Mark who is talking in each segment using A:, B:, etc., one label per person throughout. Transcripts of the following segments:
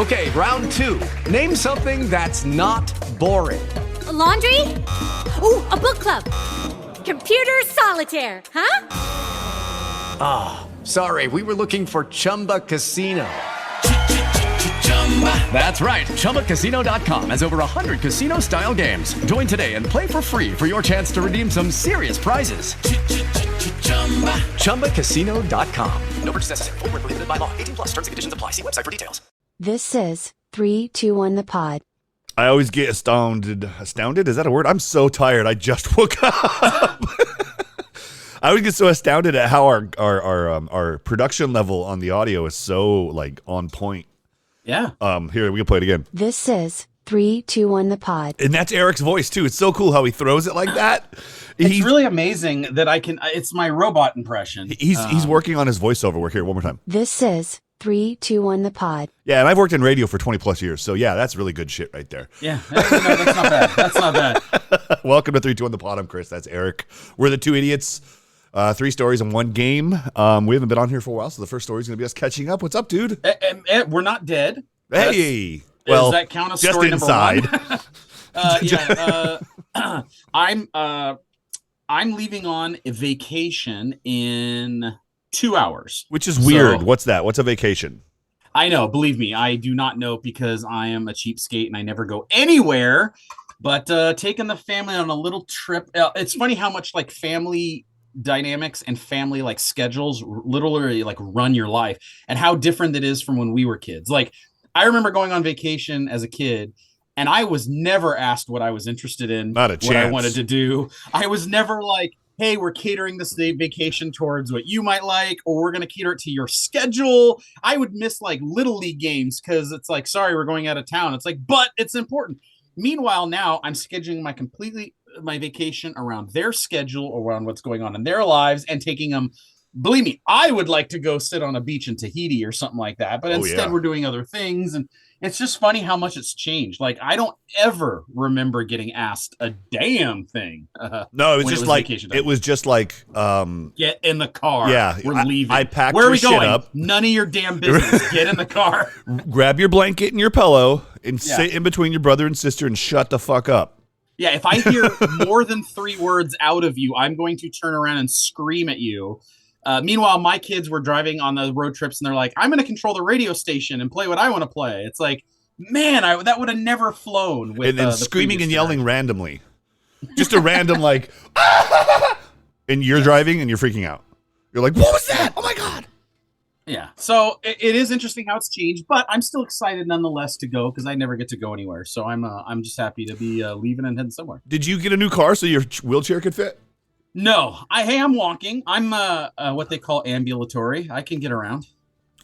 A: Okay, round 2. Name something that's not boring.
B: A laundry? Ooh, a book club. Computer solitaire, huh?
A: Ah, sorry, we were looking for Chumba Casino. That's right, ChumbaCasino.com has over 100 casino-style games. Join today and play for free for your chance to redeem some serious prizes. ChumbaCasino.com. No purchase necessary. Void where prohibited by law. 18+ terms and conditions apply. See website for details.
C: This is 3, 2, 1 the pod.
D: I always get astounded. Astounded? Is that a word? I'm so tired. I just woke up. I always get so astounded at how our production level on the audio is so like on point.
E: Yeah.
D: Here, we can play it again.
C: This is 3, 2, 1 the pod.
D: And that's Eric's voice too. It's so cool how he throws it like that.
E: It's really amazing that I can. It's my robot impression.
D: He's working on his voiceover work here. One more time.
C: This is 3, 2, 1 the pod.
D: Yeah, and I've worked in radio for 20 plus years. So yeah, that's really good shit right there.
E: Yeah, no, that's not bad. That's not bad.
D: Welcome to 3, 2, 1 the pod. I'm Chris. That's Eric. We're the two idiots. 3 stories in one game. We haven't been on here for a while, so the first story is going to be us catching up. What's up, dude?
E: We're not dead.
D: Hey. Well,
E: does that count as
D: just
E: story
D: inside.
E: Number one? I'm leaving on a vacation in 2 hours.
D: Which is weird.
E: So,
D: What's that? What's a vacation?
E: I know. Believe me, I do not know because I am a cheapskate and I never go anywhere. But taking the family on a little trip. It's funny how much like family dynamics and family like schedules literally like run your life and how different it is from when we were kids. Like I remember going on vacation as a kid and I was never asked what I was interested in,
D: Not a chance.
E: what I wanted to do. I was never like, hey, we're catering this vacation towards what you might like, or we're going to cater it to your schedule. I would miss like little league games because it's like, sorry, we're going out of town. It's like, but it's important. Meanwhile, now I'm scheduling my vacation around their schedule, around what's going on in their lives, and taking them. Believe me, I would like to go sit on a beach in Tahiti or something like that, but instead we're doing other things, and it's just funny how much it's changed. Like I don't ever remember getting asked a damn thing.
D: No, it was just like
E: get in the car.
D: Yeah,
E: we're leaving.
D: I packed
E: Where are
D: your
E: we
D: shit
E: going?
D: up.
E: None of your damn business. Get in the car.
D: Grab your blanket and your pillow and sit in between your brother and sister and shut the fuck up.
E: Yeah, if I hear more than 3 words out of you, I'm going to turn around and scream at you. Meanwhile, my kids were driving on the road trips and they're like, I'm going to control the radio station and play what I want to play. It's like, man, that would have never flown. With,
D: and then
E: the
D: screaming and yelling randomly. Just a random like, and you're driving and you're freaking out. You're like, what was that? Oh my God.
E: Yeah. So it is interesting how it's changed, but I'm still excited nonetheless to go because I never get to go anywhere. So I'm just happy to be leaving and heading somewhere.
D: Did you get a new car so your wheelchair could fit?
E: No. I'm walking. I'm what they call ambulatory. I can get around.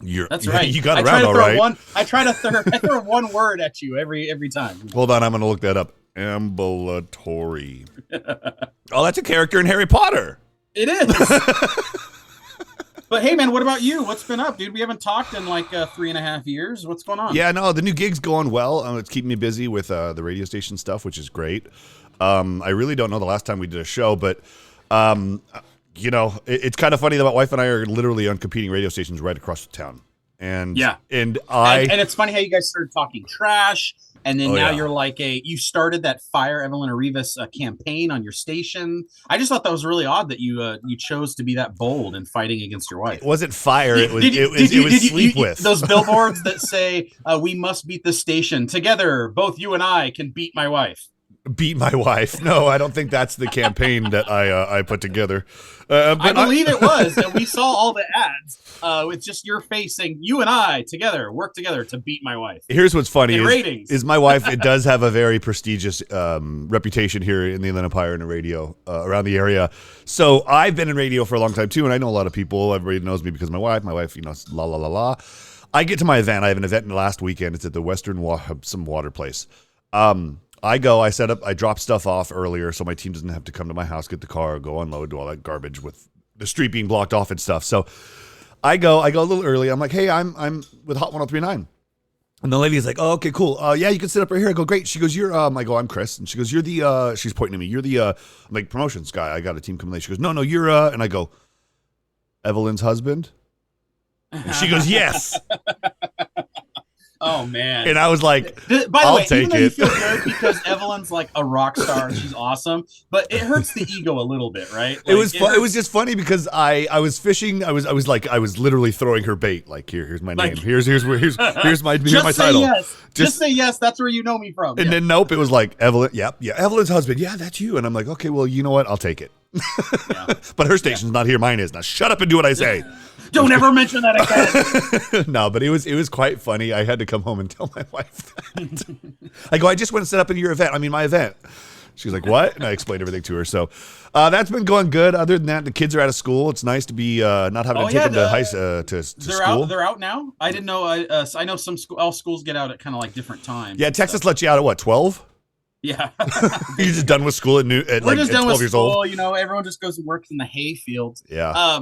E: That's right.
D: You got around all right.
E: I throw one word at you every time.
D: Hold on, I'm going to look that up. Ambulatory. Oh, that's a character in Harry Potter.
E: It is. But hey, man, what about you? What's been up, dude? We haven't talked in like 3.5 years. What's going on?
D: Yeah, no, the new gig's going well. It's keeping me busy with the radio station stuff, which is great. I really don't know the last time we did a show, but you know, it's kind of funny that my wife and I are literally on competing radio stations right across the town. And and
E: it's funny how you guys started talking trash, and then now you're like you started that Fire Evelyn Arribas campaign on your station. I just thought that was really odd that you chose to be that bold in fighting against your wife.
D: It wasn't fire. It was sleep with
E: those billboards that say we must beat the station together. Both you and I can beat my wife.
D: Beat my wife. No, I don't think that's the campaign that I put together. But
E: I believe it was, and we saw all the ads. It's just your face saying, "You and I together work together to beat my wife."
D: Here's what's funny
E: is
D: my wife. It does have a very prestigious reputation here in the Inland Empire and the radio around the area. So I've been in radio for a long time too, and I know a lot of people. Everybody knows me because of my wife. My wife, you know, la la la la. I get to my event. I have an event last weekend. It's at the Western some water place. I drop stuff off earlier so my team doesn't have to come to my house, get the car, go unload, do all that garbage with the street being blocked off and stuff. So I go a little early. I'm like, hey, I'm with Hot 103.9. And the lady's like, oh, okay, cool. Yeah, you can sit up right here. I go, great. She goes, I go, I'm Chris. And she goes, you're the, she's pointing at me. You're the, I'm like, promotions guy. I got a team coming late. She goes, no, you're, and I go, Evelyn's husband? And she goes, yes.
E: Oh man!
D: And I was like,
E: By the
D: I'll
E: way,
D: take
E: even though you
D: it.
E: feel good because Evelyn's like a rock star, she's awesome, but it hurts the ego a little bit, right? Like,
D: It was it was just funny because I was fishing. I was literally throwing her bait. Like here's my name.
E: Like-
D: Here's my
E: Just say
D: title.
E: yes. Just say yes. That's where you know me from.
D: And
E: Yeah.
D: then nope, it was like Evelyn. Yeah, Evelyn's husband. Yeah, that's you. And I'm like, okay, well, you know what? I'll take it.
E: Yeah.
D: But her station's not here. Mine is. Now shut up and do what I say.
E: Don't ever mention that again.
D: No, but it was quite funny. I had to come home and tell my wife that. I go, I just went and set up in your event. I mean, my event. She's like, what? And I explained everything to her. So that's been going good. Other than that, the kids are out of school. It's nice to be not having to take them to school.
E: They're out now. I didn't know. I know all schools get out at kind of like different times.
D: Yeah, Texas lets you out at what, 12?
E: Yeah.
D: You're just done with school at
E: We're just done
D: 12
E: with
D: years
E: school.
D: old.
E: You know, everyone just goes and works in the hay fields.
D: Yeah.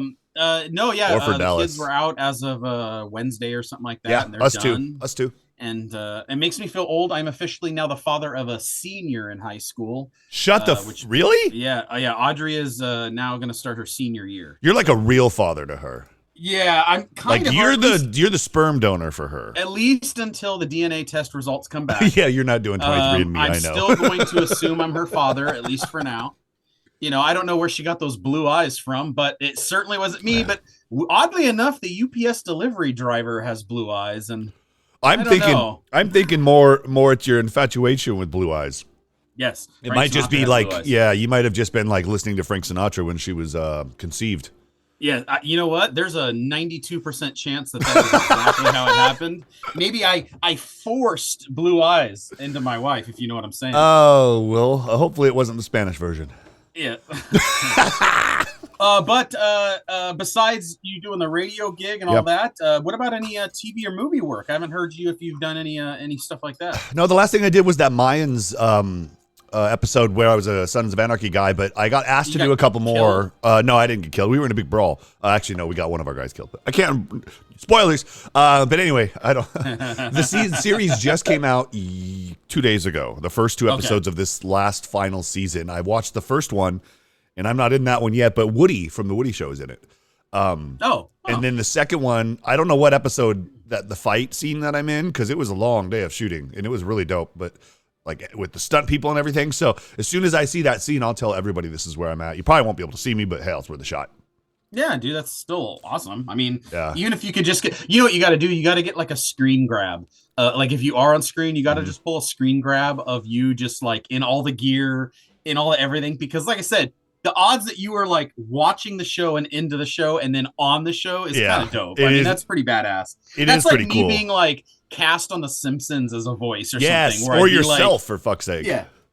E: No, yeah.
D: Or for
E: the
D: Dallas.
E: kids were out as of Wednesday or something like that.
D: Yeah,
E: and they're
D: us
E: done.
D: too. Us too.
E: And it makes me feel old. I'm officially now the father of a senior in high school.
D: Shut the really?
E: Yeah, yeah. Audrey is now going to start her senior year.
D: You're like a real father to her.
E: Yeah, I'm kind
D: Like
E: of.
D: you're the sperm donor for her.
E: At least until the DNA test results come back.
D: Yeah, you're not doing 23andMe.
E: I'm
D: I know.
E: still going to assume I'm her father, at least for now. You know, I don't know where she got those blue eyes from, but it certainly wasn't me. But oddly enough, the UPS delivery driver has blue eyes, and
D: I'm thinking more it's your infatuation with blue eyes.
E: yes,
D: It
E: Frank
D: might just
E: Sinatra
D: be
E: has
D: like,
E: blue eyes.
D: yeah, you might have just been like listening to Frank Sinatra when she was conceived.
E: Yeah, you know what? There's a 92% chance that is exactly how it happened. Maybe I forced blue eyes into my wife, if you know what I'm saying.
D: Oh, well, hopefully it wasn't the Spanish version.
E: Yeah. But besides you doing the radio gig and all that, what about any TV or movie work? I haven't heard you if you've done any stuff like that.
D: No, the last thing I did was that Mayans episode where I was a Sons of Anarchy guy, but I got asked to do a couple more. No, I didn't get killed. We were in a big brawl. Actually, no, we got one of our guys killed. But I can't. Spoilers. But anyway, I don't. The series just came out 2 days ago. The first two episodes of this last final season. I watched the first one, and I'm not in that one yet. But Woody from the Woody Show is in it. And then the second one, I don't know what episode that the fight scene that I'm in, because it was a long day of shooting and it was really dope. But like with the stunt people and everything. So as soon as I see that scene, I'll tell everybody this is where I'm at. You probably won't be able to see me, but hell, it's worth a shot.
E: Yeah, dude, that's still awesome. I mean,
D: Yeah.
E: even if you could just get, you know what you got to do? You got to get like a screen grab. Like if you are on screen, you got to just pull a screen grab of you just like in all the gear, in all the everything. Because like I said, the odds that you are like watching the show and into the show and then on the show is kind of dope. I mean, that's pretty badass. That's like
D: pretty
E: me
D: cool.
E: being like cast on The Simpsons as a voice or
D: Yes,
E: something.
D: or yourself, for fuck's sake.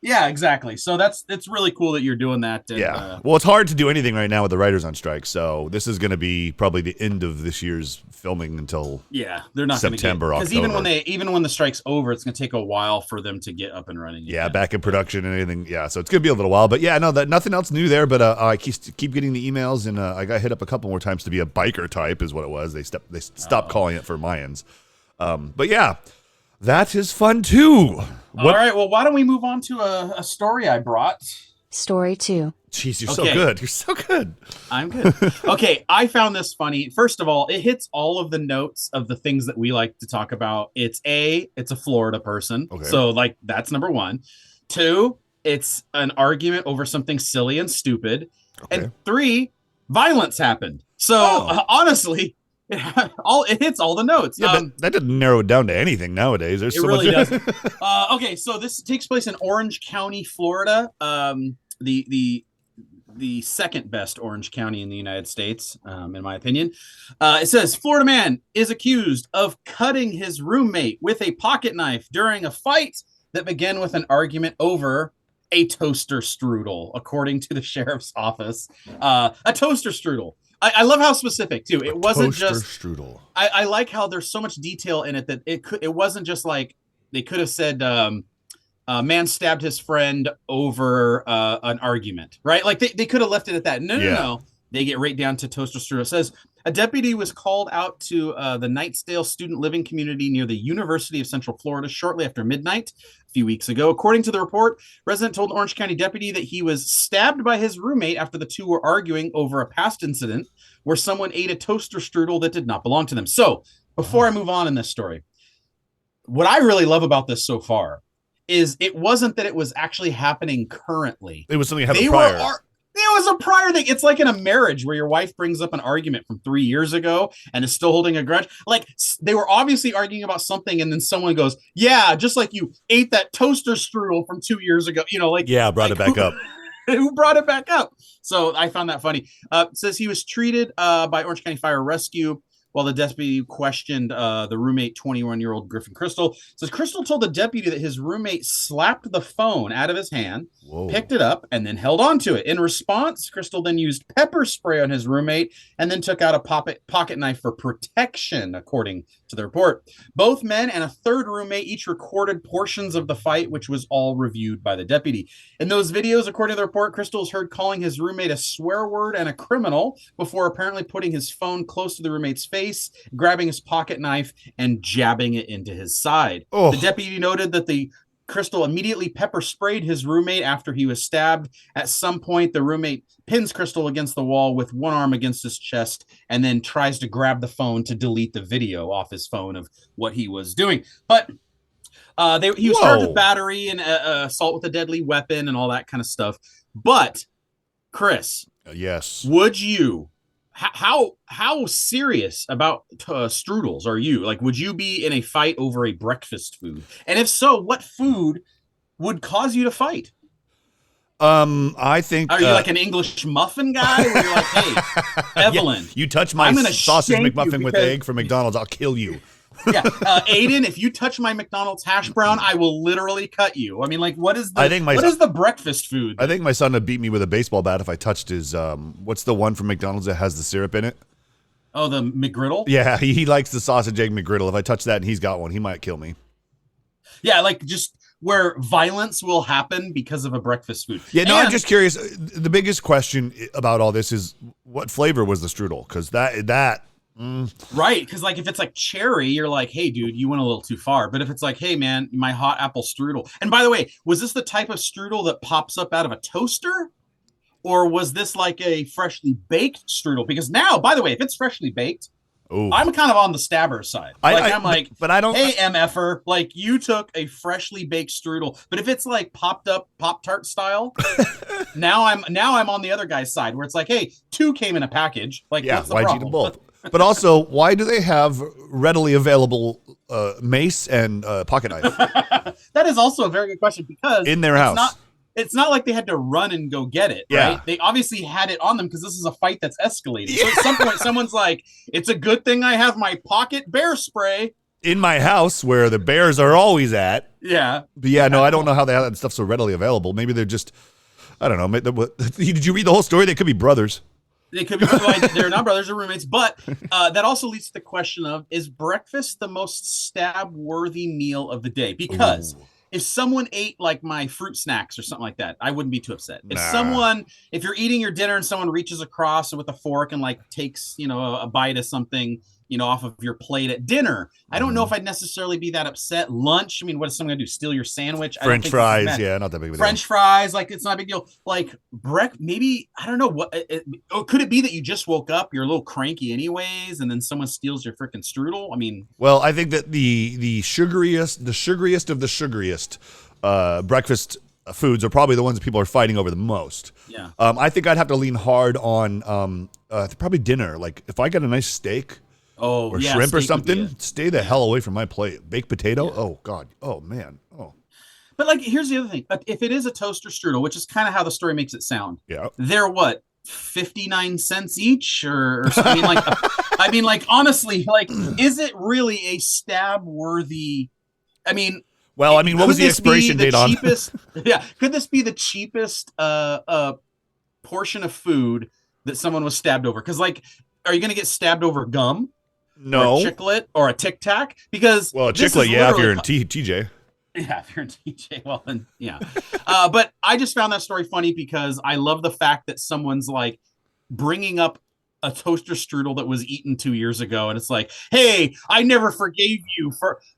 E: Yeah, exactly. So it's really cool that you're doing that. And,
D: Well, it's hard to do anything right now with the writers on strike. So this is going to be probably the end of this year's filming until
E: they're not
D: September,
E: because
D: October.
E: even when the strike's over, it's going to take a while for them to get up and running.
D: Yeah, back in production and everything. Yeah, so it's going to be a little while. But yeah, no, nothing else new there. But I keep getting the emails, and I got hit up a couple more times to be a biker type is what it was. They stopped calling it for Mayans. But yeah, that is fun too.
E: All right, well, why don't we move on to a story I brought?
C: Story 2.
D: Jeez, you're so good. You're so good.
E: I'm good. Okay, I found this funny. First of all, it hits all of the notes of the things that we like to talk about. It's a Florida person. Okay. So, like, that's number one. 2, it's an argument over something silly and stupid. Okay. And 3, violence happened. So, honestly, it hits all the notes.
D: Yeah, but that doesn't narrow it down to anything nowadays. There's so
E: really
D: much.
E: Doesn't. Okay, so this takes place in Orange County, Florida. The second best orange county in the United States, in my opinion. It says Florida man is accused of cutting his roommate with a pocket knife during a fight that began with an argument over a toaster strudel, according to the sheriff's office. A toaster strudel. I love how specific too. It wasn't just strudel. I like how there's so much detail in it that it wasn't just like they could have said man stabbed his friend over an argument, right? Like they could have left it at that. No. They get right down to toaster strudel. It says a deputy was called out to the Nightsdale student living community near the University of Central Florida shortly after midnight a few weeks ago. According to the report, resident told Orange County deputy that he was stabbed by his roommate after the two were arguing over a past incident where someone ate a toaster strudel that did not belong to them. So before I move on in this story, what I really love about this so far is it wasn't that it was actually happening currently.
D: It was something that happened prior.
E: It was a prior thing. It's like in a marriage where your wife brings up an argument from 3 years ago and is still holding a grudge. Like they were obviously arguing about something, and then someone goes, "Yeah, just like you ate that toaster strudel from 2 years ago." You know, like
D: brought it back up.
E: Who brought it back up? So I found that funny. Says he was treated by Orange County Fire Rescue while the deputy questioned the roommate, 21-year-old Griffin Crystal. Says Crystal told the deputy that his roommate slapped the phone out of his hand, picked it up, and then held on to it. In response, Crystal then used pepper spray on his roommate and then took out a pocket knife for protection, according to the report. Both men and a third roommate each recorded portions of the fight, which was all reviewed by the deputy. In those videos, according to the report, Crystal is heard calling his roommate a swear word and a criminal before apparently putting his phone close to the roommate's face, grabbing his pocket knife, and jabbing it into his side. Oh. The deputy noted that the Crystal immediately pepper sprayed his roommate after he was stabbed. At some point, the roommate pins Crystal against the wall with one arm against his chest and then tries to grab the phone to delete the video off his phone of what he was doing. But he was charged with battery and assault with a deadly weapon and all that kind of stuff. But, Chris,
D: yes,
E: would you... How serious about strudels are you? Like, would you be in a fight over a breakfast food? And if so, what food would cause you to fight?
D: I think.
E: Are you like an English muffin guy? Where you're like, hey, Evelyn,
D: you touch my sausage McMuffin with egg from McDonald's, I'll kill you.
E: Yeah, Aiden, if you touch my McDonald's hash brown, I will literally cut you. I mean, like, what is the breakfast food?
D: I think my son would beat me with a baseball bat if I touched his. What's the one from McDonald's that has the syrup in it?
E: Oh, the McGriddle?
D: Yeah, he likes the sausage egg McGriddle. If I touch that and he's got one, he might kill me.
E: Yeah, like just where violence will happen because of a breakfast food.
D: Yeah, no, I'm just curious. The biggest question about all this is what flavor was the strudel? Because that.
E: Right, because like if it's like cherry, you're like, hey dude, you went a little too far. But if it's like, hey man, my hot apple strudel. And by the way, was this the type of strudel that pops up out of a toaster? Or was this like a freshly baked strudel? Because now, by the way, if it's freshly baked, I'm kind of on the stabber side. I'm like, but I don't. Hey, MFer, like you took a freshly baked strudel, but if it's like popped up Pop-Tart style, now I'm on the other guy's side where it's like, hey, 2 came in a package. Like, what's the problem? Why'd you eat them both?
D: But also, why do they have readily available mace and pocket knife?
E: That is also a very good question because
D: in their house.
E: It's not like they had to run and go get it, right? They obviously had it on them because this is a fight that's escalating. Yeah. So at some point, someone's like, it's a good thing I have my pocket bear spray
D: in my house where the bears are always at.
E: Yeah.
D: But yeah, no, I don't know how they have that stuff so readily available. Maybe they're just, I don't know. Did you read the whole story? They could be brothers.
E: They could be, they're not brothers or roommates, but that also leads to the question of, is breakfast the most stab-worthy meal of the day? Because if someone ate like my fruit snacks or something like that, I wouldn't be too upset. If you're eating your dinner and someone reaches across with a fork and like takes, a bite of something, off of your plate at dinner, I don't know if I'd necessarily be that upset. Lunch, I mean, what is someone gonna do? Steal your sandwich?
D: French fries, yeah, not that big of a deal.
E: French fries, like it's not a big deal. Like maybe I don't know what. Could it be that you just woke up, you're a little cranky anyways, and then someone steals your freaking strudel? I mean,
D: well, I think that the sugariest of the sugariest breakfast foods are probably the ones that people are fighting over the most.
E: Yeah.
D: I think I'd have to lean hard on probably dinner. Like if I got a nice steak. Or shrimp or something, stay the hell away from my plate. Baked potato? Yeah. Oh, God. Oh, man. Oh.
E: But, like, here's the other thing. If it is a toaster strudel, which is kind of how the story makes it sound, they're what, 59 cents each? Or I mean, honestly, like, is it really a stab-worthy, I mean...
D: Well, I mean, what was the expiration date on?
E: Yeah. Could this be the cheapest portion of food that someone was stabbed over? Because, like, are you going to get stabbed over gum?
D: No.
E: Or a chiclet or a Tic Tac? Because
D: a chiclet, if you're in TJ.
E: Yeah, if you're in TJ, well then, yeah. But I just found that story funny because I love the fact that someone's like bringing up a toaster strudel that was eaten 2 years ago, and it's like, hey, I never forgave you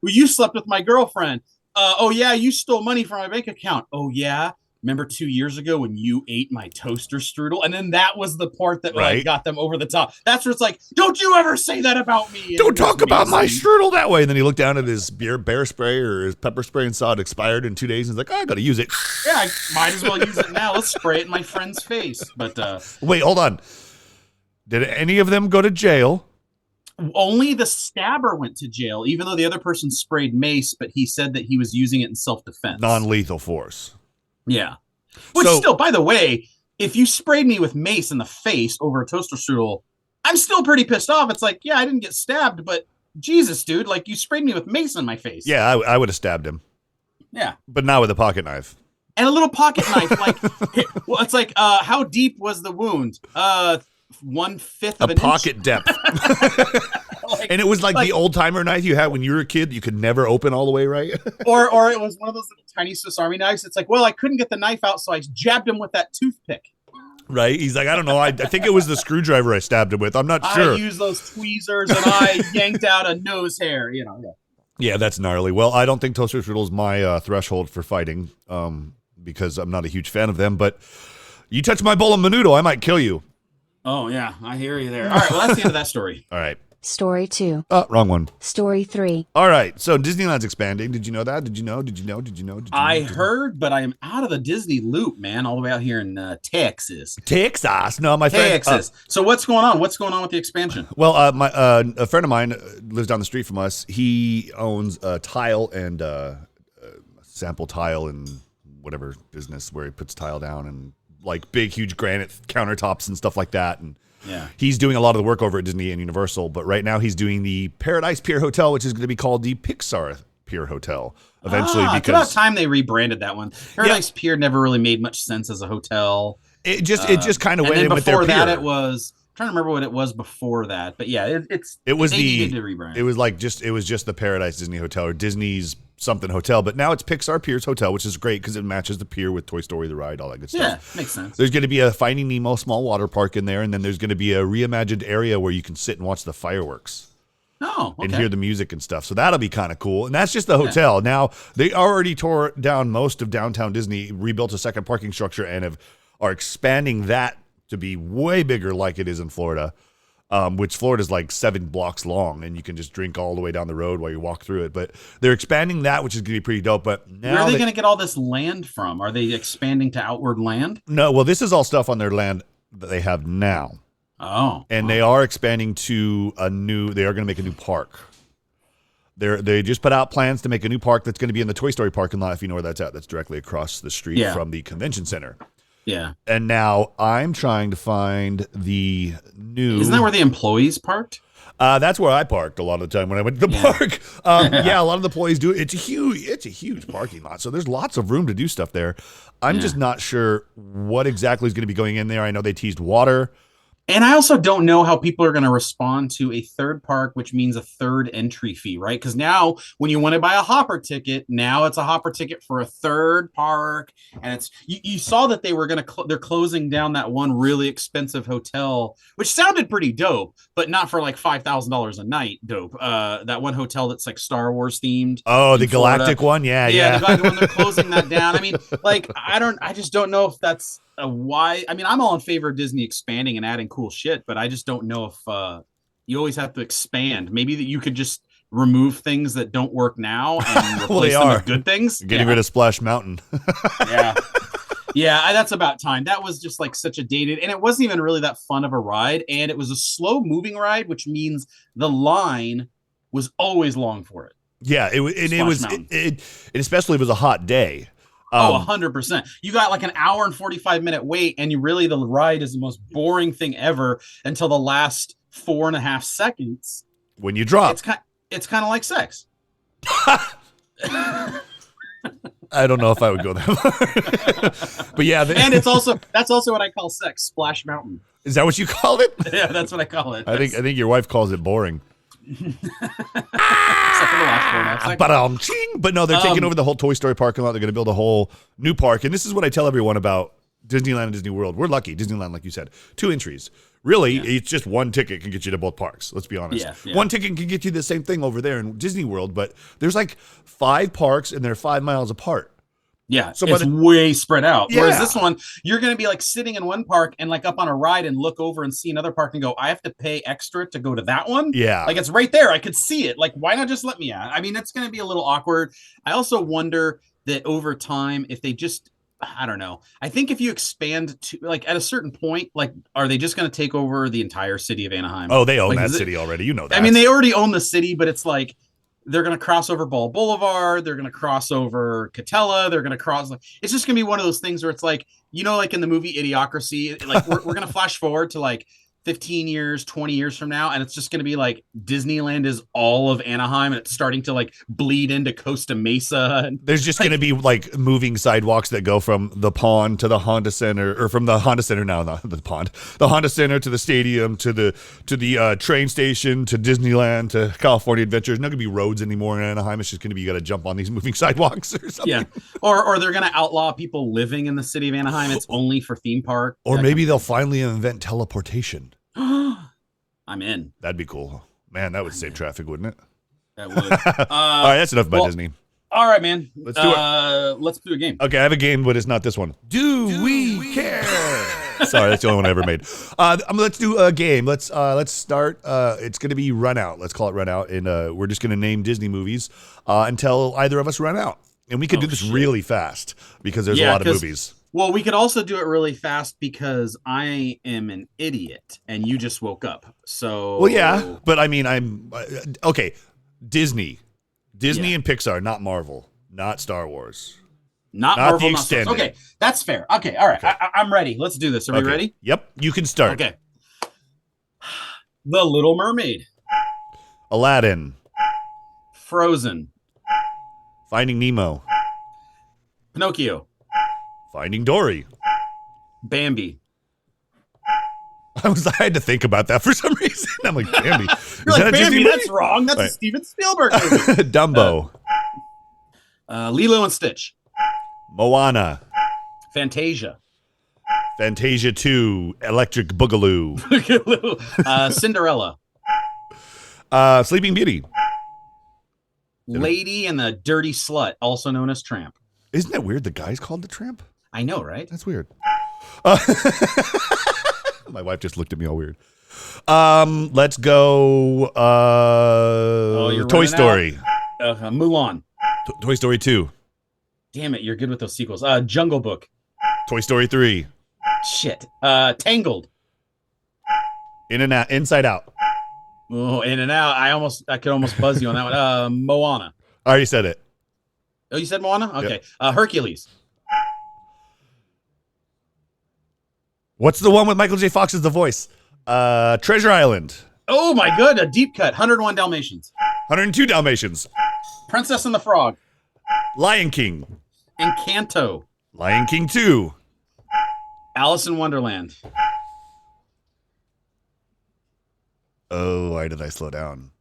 E: you slept with my girlfriend. Oh yeah, you stole money from my bank account. Oh yeah. remember 2 years ago when you ate my toaster strudel? And then that was the part that
D: Right.
E: like, got them over the top. That's where it's like, don't you ever say that about me. And
D: Don't
E: it was
D: talk about my
E: amazing.
D: strudel that way. And then he looked down at his bear spray or his pepper spray and saw it expired in 2 days. And he's like, I got to use it.
E: Yeah, I might as well use it now. Let's spray it in my friend's face. But
D: Wait, hold on. Did any of them go to jail?
E: only the stabber went to jail, even though the other person sprayed mace, but he said that he was using it in self-defense.
D: Non-lethal force.
E: Yeah. Which
D: So-
E: still, by the way, if you sprayed me with mace in the face over a toaster strudel, I'm still pretty pissed off. It's like, yeah, I didn't get stabbed, but Jesus, dude, like you sprayed me with mace in my face.
D: Yeah, I would have stabbed him,
E: Yeah.
D: but not with a pocket knife.
E: And a little pocket knife, like, well, it's like, how deep was the wound? 1/5 of
D: A
E: an
D: pocket depth.
E: Like-
D: And it was like the old timer knife you had when you were a kid. You could never open all the way right.
E: inch. Or it was one of those little tiny Swiss Army knives. It's like, well, I couldn't get the knife out, so I jabbed him with that toothpick.
D: Right? He's like, I don't know. I think it was the screwdriver I stabbed him with. I'm not sure.
E: I used those tweezers and I yanked out a nose hair, you know. Yeah.
D: Yeah, that's gnarly. Well, I don't think toaster strudel is my threshold for fighting because I'm not a huge fan of them. But you touch my bowl of menudo, I might kill you.
E: Oh, yeah, I hear you there. All right, well, that's the end of that story.
D: All right.
C: Story 2.
D: Wrong one.
C: Story 3.
D: All right. So Disneyland's expanding. Did you know that? Did you know?
E: I heard, but I am out of the Disney loop, man, all the way out here in Texas.
D: Texas. No, my friend.
E: Texas. So what's going on? What's going on with the expansion?
D: Well, a friend of mine lives down the street from us. He owns a tile and sample tile and whatever business where he puts tile down and like big, huge granite countertops and stuff like that. And
E: Yeah.
D: he's doing a lot of the work over at Disney and Universal. But right now he's doing the Paradise Pier Hotel, which is going to be called the Pixar Pier Hotel eventually
E: It's about
D: because
E: time they rebranded that one. Paradise Pier never really made much sense as a hotel.
D: it just kind of
E: And
D: went
E: then
D: in with their
E: before that,
D: pier.
E: it was. I'm trying to remember what it was before that, but yeah,
D: It was
E: they needed to rebrand.
D: It was like it was just the Paradise Disney Hotel or Disney's something hotel, but now it's Pixar Pier's Hotel, which is great because it matches the pier with Toy Story the ride, all that good stuff.
E: Yeah, makes sense.
D: There's going to be a Finding Nemo small water park in there, and then there's going to be a reimagined area where you can sit and watch the fireworks
E: Oh, okay.
D: and hear the music and stuff. So that'll be kind of cool. And that's just the hotel. Now they already tore down most of downtown Disney, rebuilt a second parking structure, and are expanding that to be way bigger, like it is in Florida. Which Florida's like 7 blocks long, and you can just drink all the way down the road while you walk through it. But they're expanding that, which is going to be pretty dope. But now
E: Where are they going to get all this land from? Are they expanding to outward land?
D: No, well, this is all stuff on their land that they have now,
E: Oh,
D: and they are expanding to a new. They are going to make a new park. They just put out plans to make a new park that's going to be in the Toy Story parking lot. If you know where that's at, that's directly across the street from the convention center.
E: yeah.
D: And now I'm trying to find the new.
E: Isn't that where the employees parked?
D: That's where I parked a lot of the time when I went to the park. Yeah, a lot of the employees do it. It's a huge parking lot, so there's lots of room to do stuff there. I'm just not sure what exactly is going to be going in there. I know they teased water.
E: And I also don't know how people are going to respond to a third park, which means a third entry fee, right? Because now when you want to buy a hopper ticket, now it's a hopper ticket for a third park. And it's you saw that they were going to they're closing down that one really expensive hotel, which sounded pretty dope, but not for like $5,000 a night dope. That one hotel that's like Star Wars themed.
D: Oh, the
E: in Florida.
D: Galactic one? Yeah.
E: The one they're closing that down. I mean, like I just don't know if that's why. I mean, I'm all in favor of Disney expanding and adding cool shit, but I just don't know if you always have to expand. Maybe that you could just remove things that don't work now and replace
D: Well, they
E: them
D: are.
E: with good things.
D: Getting rid of Splash Mountain.
E: Yeah. Yeah, that's about time. That was just like such a dated, and it wasn't even really that fun of a ride. And it was a slow moving ride, which means the line was always long for it.
D: Yeah, it especially if it was a hot day.
E: 100%. You got like an hour and 45-minute wait, and the ride is the most boring thing ever until the last 4.5 seconds.
D: When you drop.
E: It's kind of like sex.
D: I don't know if I would go that far. But yeah.
E: And that's also what I call sex, Splash Mountain.
D: Is that what you call it?
E: Yeah, that's what I call it.
D: I think your wife calls it boring.
E: Except for the last 4.5 seconds.
D: But no, they're taking over the whole Toy Story parking lot. They're going to build a whole new park. And this is what I tell everyone about Disneyland and Disney World. We're lucky. Disneyland, like you said, 2 entries. Really, it's just one ticket can get you to both parks. Let's be honest.
E: Yeah.
D: One ticket can get you the same thing over there in Disney World, but there's like 5 parks and they're 5 miles apart.
E: Yeah,
D: So
E: it's way spread out.
D: Yeah.
E: Whereas this one, you're going to be like sitting in one park and like up on a ride and look over and see another park and go, I have to pay extra to go to that one.
D: Yeah.
E: Like it's right there. I could see it. Like, why not just let me out? I mean, it's going to be a little awkward. I also wonder that over time, if they just, I don't know. I think if you expand to like at a certain point, like, are they just going to take over the entire city of Anaheim?
D: Oh, they own
E: like,
D: that city already. You know that.
E: I mean, they already own the city, but it's like, they're going to cross over Ball Boulevard. They're going to cross over Catella. They're going to cross. It's just going to be one of those things where it's like, you know, like in the movie Idiocracy, like we're going to flash forward to like 15 years, 20 years from now. And it's just going to be like Disneyland is all of Anaheim and it's starting to like bleed into Costa Mesa. And
D: there's just going to be like moving sidewalks that go from the pond to the Honda Center, or from the Honda Center now, not the pond, the Honda Center to the stadium to the train station to Disneyland to California Adventures. Not going to be roads anymore in Anaheim. It's just going to be you got to jump on these moving sidewalks or something.
E: Yeah, or they're going to outlaw people living in the city of Anaheim. It's only for theme park.
D: Or maybe they'll finally invent teleportation.
E: I'm in.
D: That'd be cool. Man, that would save traffic, wouldn't it?
E: That would.
D: All right, that's enough about Disney.
E: All right, man.
D: Let's do it.
E: Let's do a game.
D: Okay, I have a game, but it's not this one. Do we care? Sorry, that's the only one I ever made. Let's do a game. Let's start. It's going to be Run Out. Let's call it Run Out, and we're just going to name Disney movies until either of us run out. And we could do this really fast because there's a lot of movies.
E: Well, we could also do it really fast because I am an idiot and you just woke up. So,
D: well, yeah, but I mean, I'm okay. Disney and Pixar, not Marvel, not Star Wars,
E: not
D: Marvel,
E: the
D: not Star Wars.
E: extended. Okay, that's fair. Okay, all right, okay. I'm ready. Let's do this. Are we ready?
D: Yep, you can start.
E: Okay. The Little Mermaid,
D: Aladdin,
E: Frozen,
D: Finding Nemo,
E: Pinocchio,
D: Finding Dory,
E: Bambi.
D: I had to think about that for some reason. I'm like, Bambi.
E: You're like, Bambi, that's wrong. That's a Steven Spielberg movie.
D: Dumbo.
E: Lilo and Stitch.
D: Moana.
E: Fantasia.
D: Fantasia 2. Electric Boogaloo.
E: Cinderella.
D: Sleeping Beauty.
E: Lady and the Dirty Slut, also known as Tramp.
D: Isn't that weird? The guy's called the Tramp?
E: I know, right?
D: That's weird. My wife just looked at me all weird. Let's go. Toy Story.
E: Mulan.
D: Toy Story 2.
E: Damn it, you're good with those sequels. Jungle Book.
D: Toy Story 3.
E: Shit. Tangled.
D: Inside Out.
E: Oh, In and Out. I could almost buzz you on that one. Moana.
D: I already said it.
E: Oh, you said Moana? Okay.
D: Yep.
E: Hercules.
D: What's the one with Michael J. Fox as the voice? Treasure Island.
E: Oh my god, a deep cut. 101 Dalmatians.
D: 102 Dalmatians.
E: Princess and the Frog.
D: Lion King.
E: Encanto.
D: Lion King 2.
E: Alice in Wonderland.
D: Oh, why did I slow down?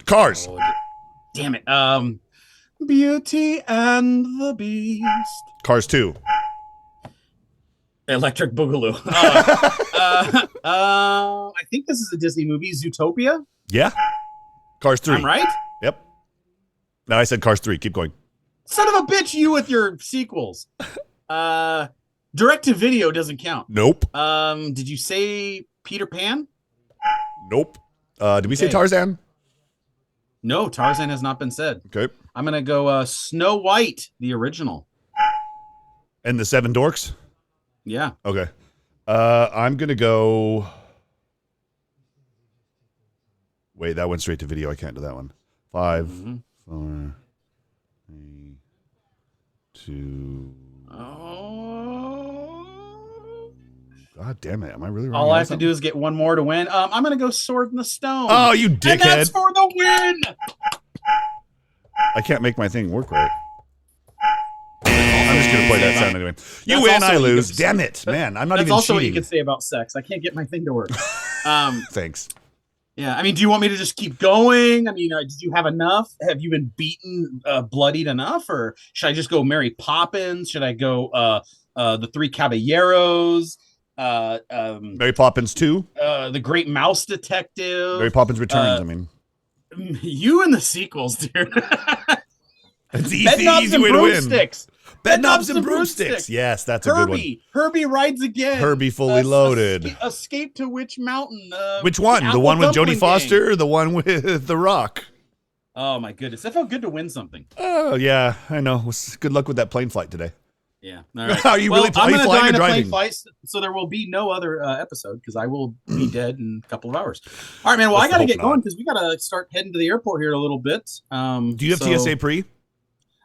D: Cars.
E: Oh, damn it. Beauty and the Beast.
D: Cars 2.
E: Electric Boogaloo. I think this is a Disney movie. Zootopia.
D: Yeah. Cars 3.
E: I'm right?
D: Yep. No, I said Cars 3. Keep going.
E: Son of a bitch, you with your sequels. Direct to video doesn't count.
D: Nope.
E: Did you say Peter Pan?
D: Nope. Did we say Tarzan?
E: No, Tarzan has not been said.
D: Okay.
E: I'm going to go Snow White, the original.
D: And the Seven Dorks?
E: Yeah.
D: Okay. I'm going to go... Wait, that went straight to video. I can't do that one. 5, 4, 3, 2... God damn it. Am I really wrong?
E: All I have to do is get one more to win. I'm going to go Sword in the Stone.
D: Oh, you dickhead.
E: And that's for the win.
D: I can't make my thing work right. I'm just going to play that sound anyway. You win, I lose. Damn it, man. I'm not even cheating.
E: That's also what you can say about sex. I can't get my thing to work.
D: Thanks.
E: Yeah, I mean, do you want me to just keep going? I mean, did you have enough? Have you been beaten, bloodied enough? Or should I just go Mary Poppins? Should I go The Three Caballeros?
D: Mary Poppins 2?
E: The Great Mouse Detective?
D: Mary Poppins Returns, I mean.
E: You and the sequels, dude.
D: It's the
E: Bed knobs
D: easy
E: and
D: way to win.
E: broomsticks.
D: Bed knobs and broomsticks. Yes, that's a good one.
E: Herbie rides again.
D: Herbie fully loaded.
E: Escape to Witch Mountain.
D: Which one? The one with Jodie Foster or the one with The Rock?
E: Oh, my goodness. That felt good to win something.
D: Oh, yeah, I know. Good luck with that plane flight today.
E: Yeah. All right.
D: Are you really
E: I'm gonna
D: flying
E: die
D: or
E: in a plane
D: driving?
E: flight, so there will be no other episode because I will be dead in a couple of hours. All right, man. Well,
D: Let's
E: I got to
D: hope
E: get
D: not.
E: going because we got to start heading to the airport here in a little bit.
D: Do you have TSA pre?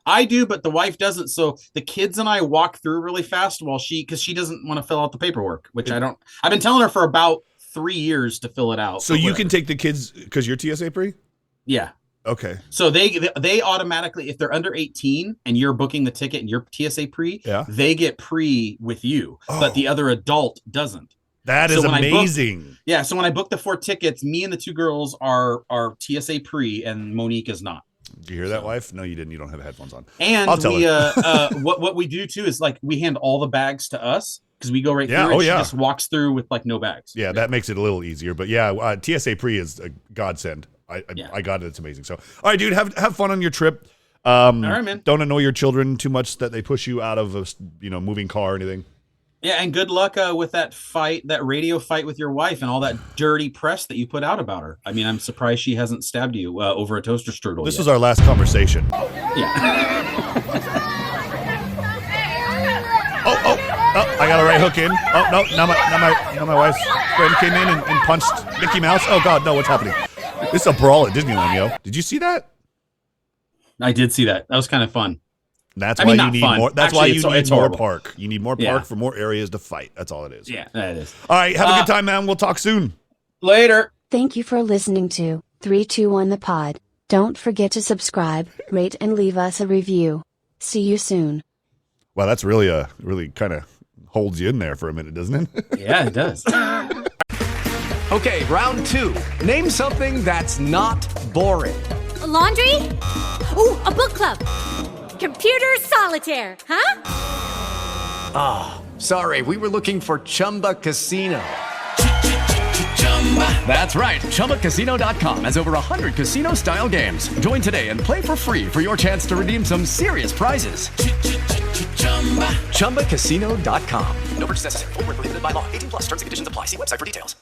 E: I do, but the wife doesn't. So the kids and I walk through really fast because she doesn't want to fill out the paperwork, which I don't. I've been telling her for about 3 years to fill it out.
D: So you can take the kids because you're TSA pre?
E: Yeah.
D: Okay.
E: So they automatically, if they're under 18 and you're booking the ticket and you're TSA pre, they get pre with you, but the other adult doesn't.
D: That is amazing.
E: So when I book the 4 tickets, me and the 2 girls are TSA pre and Monique is not.
D: Did you hear that, wife? No, you didn't. You don't have headphones on.
E: And
D: I'll tell her.
E: what we do too is like we hand all the bags to us because we go right through.
D: Oh,
E: and she just walks through with like no bags.
D: Yeah, that makes it a little easier. But yeah, TSA pre is a godsend. I got it. It's amazing. So, all right, dude, have fun on your trip.
E: All right, man.
D: Don't annoy your children too much that they push you out of a moving car or anything.
E: Yeah, and good luck with that radio fight with your wife and all that dirty press that you put out about her. I mean, I'm surprised she hasn't stabbed you over a toaster strudel.
D: This was our last conversation.
E: Yeah.
D: Oh, I got a right hook in. Oh, no, now my wife's friend came in and punched Mickey Mouse. Oh, God, no, what's happening? This is a brawl at Disneyland, yo. Did you see that?
E: I did see that. That was kind of fun.
D: That's why you need more. That's why you need more
E: horrible.
D: park. You need more park for more areas to fight. That's all it is.
E: Yeah, that is.
D: All right, have a good time, man. We'll talk soon.
E: Later.
C: Thank you for listening to 321 The Pod. Don't forget to subscribe, rate, and leave us a review. See you soon.
D: Wow, that's really kind of holds you in there for a minute, doesn't it?
E: Yeah, it does.
A: Okay, round 2. Name something that's not boring.
B: A laundry? Ooh, a book club. Computer solitaire, huh?
A: Sorry, we were looking for Chumba Casino. That's right. ChumbaCasino.com has over 100 casino-style games. Join today and play for free for your chance to redeem some serious prizes. ChumbaCasino.com. No purchase necessary. Void where prohibited by law. 18+ terms and conditions apply. See website for details.